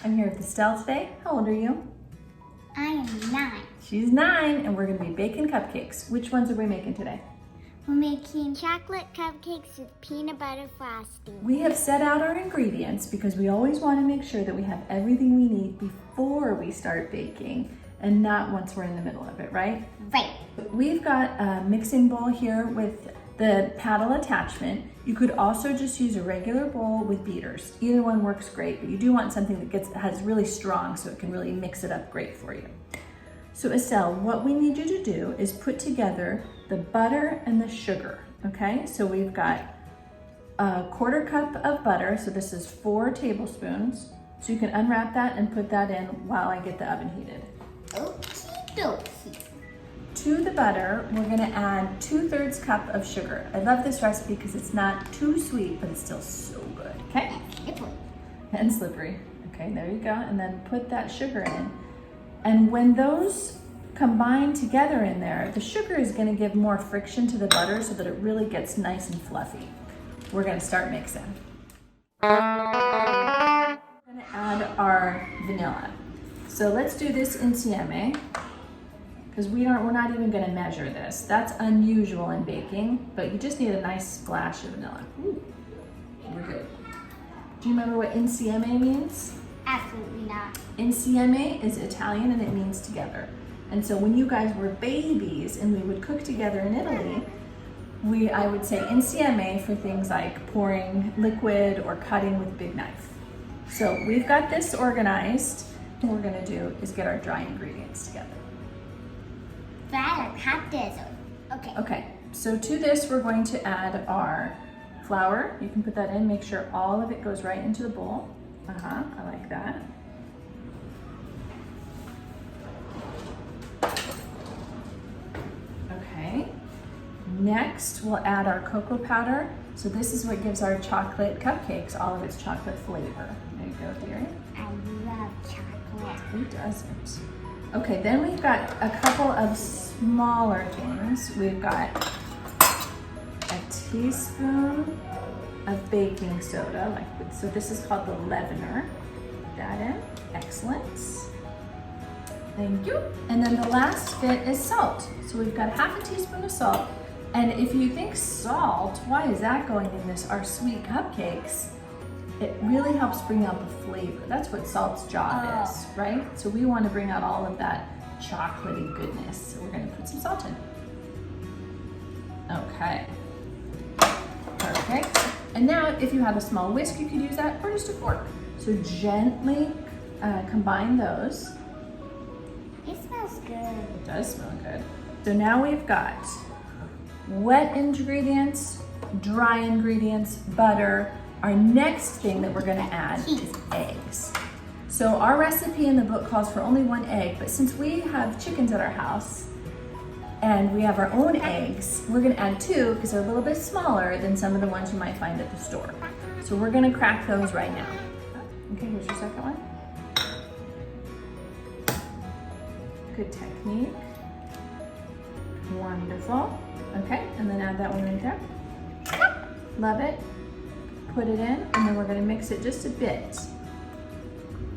I'm here with Estelle today. How old are you? I am 9. She's 9, and we're gonna be baking cupcakes. Which ones are we making today? We're making chocolate cupcakes with peanut butter frosting. We have set out our ingredients because we always want to make sure that we have everything we need before we start baking and not once we're in the middle of it, right? Right. We've got a mixing bowl here with the paddle attachment. You could also just use a regular bowl with beaters. Either one works great, but you do want something that has really strong so it can really mix it up great for you. So Estelle, what we need you to do is put together the butter and the sugar, okay? So we've got a 1/4 cup of butter, so this is 4 tablespoons. So you can unwrap that and put that in while I get the oven heated. Okie dokie. To the butter, we're gonna add 2/3 cup of sugar. I love this recipe because it's not too sweet, but it's still so good, okay? And slippery. Okay, there you go. And then put that sugar in. And when those combine together in there, the sugar is gonna give more friction to the butter so that it really gets nice and fluffy. We're gonna start mixing. We're gonna add our vanilla. So let's do this insieme, because we're not even gonna measure this. That's unusual in baking, but you just need a nice splash of vanilla. Ooh, we're good. Do you remember what insieme means? Absolutely not. Insieme is Italian and it means together. And so when you guys were babies and we would cook together in Italy, I would say insieme for things like pouring liquid or cutting with a big knife. So we've got this organized. What we're gonna do is get our dry ingredients together. That hot desert. Okay. Okay, so to this we're going to add our flour. You can put that in, make sure all of it goes right into the bowl. I like that. Okay, next we'll add our cocoa powder. So this is what gives our chocolate cupcakes all of its chocolate flavor. There you go, dearie. I love chocolate. Who doesn't? Okay, then we've got a couple of smaller things. We've got a teaspoon of baking soda, so this is called the leavener. Put that in, excellent. Thank you. And then the last bit is salt. So we've got 1/2 teaspoon of salt. And if you think salt, why is that going in our sweet cupcakes? It really helps bring out the flavor. That's what salt's job is, right? So we want to bring out all of that chocolatey goodness. So we're gonna put some salt in. Okay, perfect. And now if you have a small whisk, you could use that, or just a fork. So gently combine those. It smells good. It does smell good. So now we've got wet ingredients, dry ingredients, butter. Our next thing that we're gonna add is eggs. So our recipe in the book calls for only 1 egg, but since we have chickens at our house and we have our own eggs, we're gonna add 2 because they're a little bit smaller than some of the ones you might find at the store. So we're gonna crack those right now. Okay, here's your second one. Good technique. Wonderful. Okay, and then add that one right there. Love it. Put it in, and then we're gonna mix it just a bit.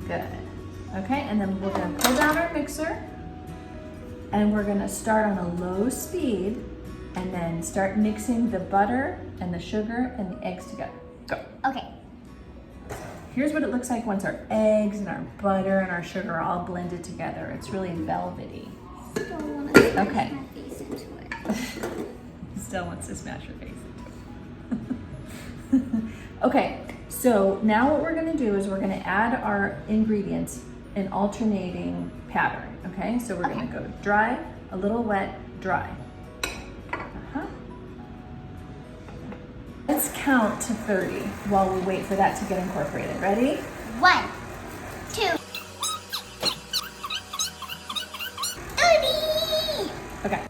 Good. Okay, and then we're gonna pull down our mixer, and we're gonna start on a low speed, and then start mixing the butter and the sugar and the eggs together. Go. Okay. Here's what it looks like once our eggs and our butter and our sugar are all blended together. It's really velvety. Don't want to smash Okay. my face into it. Still wants to smash her face into it. Okay, so now what we're gonna do is we're gonna add our ingredients in alternating pattern, okay? So we're gonna go dry, a little wet, dry. Let's count to 30 while we wait for that to get incorporated. Ready? 1, 2, 30! Okay.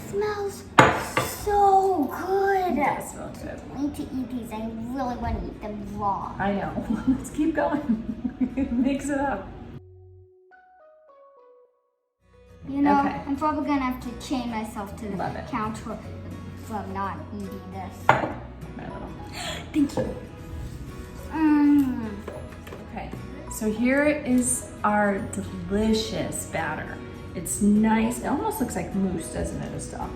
Smells so good. That smells good. I need to eat these. I really want to eat them raw. I know. Let's keep going. Mix it up. You know, Okay. I'm probably gonna have to chain myself to the Love it. counter from not eating this. My little. Thank you. Okay, so here is our delicious batter. It's nice. It almost looks like mousse, doesn't it, Estelle?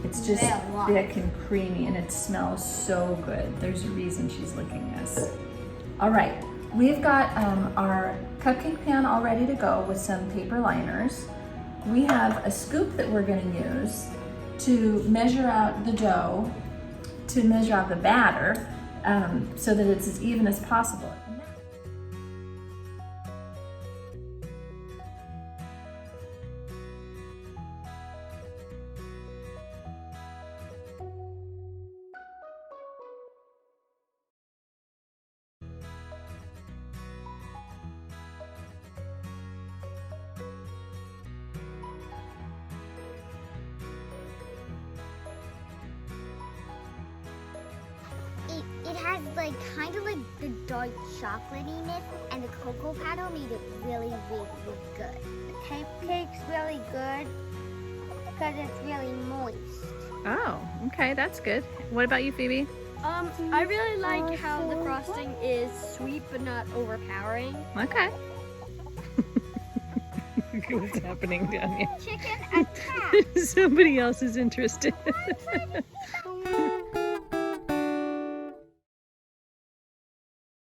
It's just thick and creamy, and it smells so good. There's a reason she's licking this. All right, we've got our cupcake pan all ready to go with some paper liners. We have a scoop that we're going to use to measure out the dough, to measure out the batter, so that it's as even as possible. It has like kind of like the dark chocolatiness, and the cocoa powder made it really, really good. The cupcake's really good because it's really moist. Oh, okay, that's good. What about you, Phoebe? I really like how the frosting is sweet but not overpowering. Okay. What's happening down here? Chicken attack! Somebody else is interested.